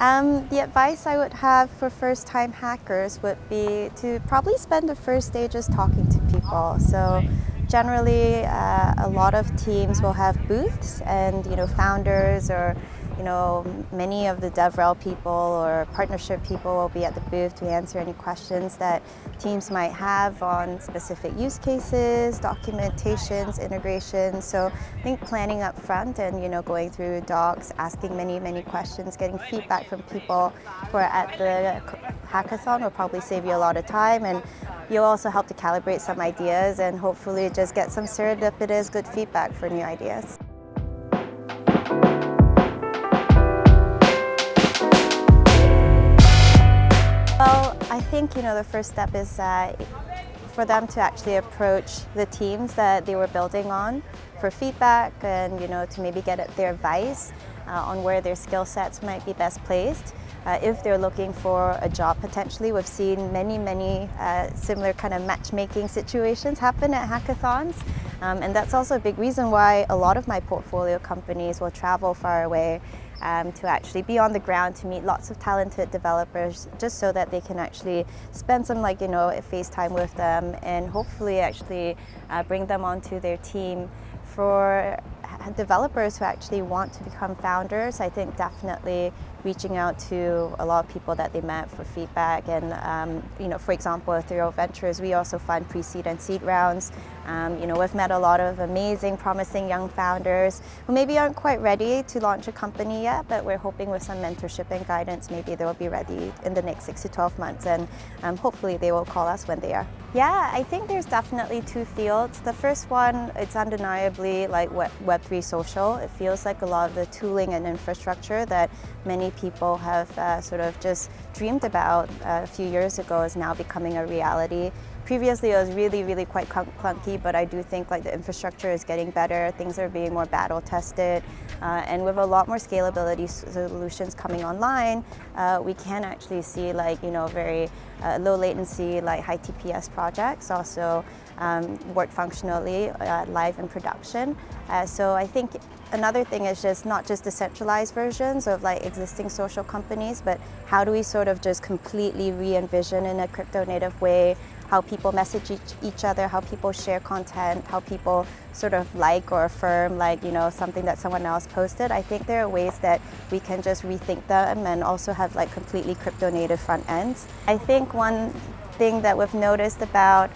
The advice I would have for first-time hackers would be to probably spend the first day just talking to people. So generally, a lot of teams will have booths, and founders or many of the DevRel people or partnership people will be at the booth to answer any questions that teams might have on specific use cases, documentations, integrations. So I think planning up front and going through docs, asking many questions, getting feedback from people who are at the hackathon will probably save you a lot of time, and you'll also help to calibrate some ideas and hopefully just get some serendipitous good feedback for new ideas. Well, I think the first step is for them to actually approach the teams that they were building on for feedback and to maybe get their advice on where their skill sets might be best placed. If they're looking for a job potentially, we've seen many similar kind of matchmaking situations happen at hackathons. And that's also a big reason why a lot of my portfolio companies will travel far away to actually be on the ground to meet lots of talented developers, just so that they can actually spend some FaceTime with them and hopefully actually bring them onto their team. For developers who actually want to become founders, I think definitely reaching out to a lot of people that they met for feedback. And for example, Ethereal Ventures, we also fund pre-seed and seed rounds. We've met a lot of amazing, promising young founders who maybe aren't quite ready to launch a company yet, but we're hoping with some mentorship and guidance, maybe they will be ready in the next 6 to 12 months, and hopefully they will call us when they are. Yeah, I think there's definitely two fields. The first one, it's undeniably like Web3 social. It feels like a lot of the tooling and infrastructure that many people have sort of just dreamed about a few years ago is now becoming a reality. Previously, it was really quite clunky, but I do think like the infrastructure is getting better. Things are being more battle tested, and with a lot more scalability solutions coming online, we can actually see very low latency, high TPS projects also work functionally live in production. So I think another thing is just not just decentralized versions of existing social companies, but how do we sort of just completely re-envision in a crypto native way how people message each other, how people share content, how people sort of or affirm something that someone else posted. I think there are ways that we can just rethink them and also have completely crypto native front ends. I think one thing that we've noticed about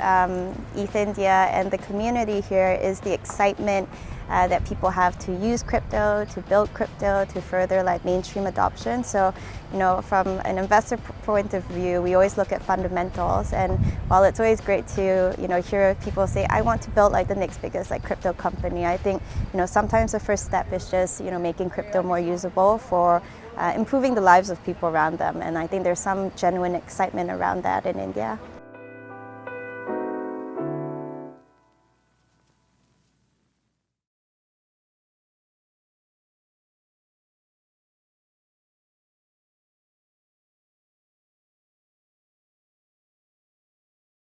ETH India and the community here is the excitement that people have to use crypto, to build crypto, to further mainstream adoption. So, from an investor point of view, we always look at fundamentals. And while it's always great to, hear people say, I want to build the next biggest crypto company, I think, sometimes the first step is just, making crypto more usable for improving the lives of people around them. And I think there's some genuine excitement around that in India.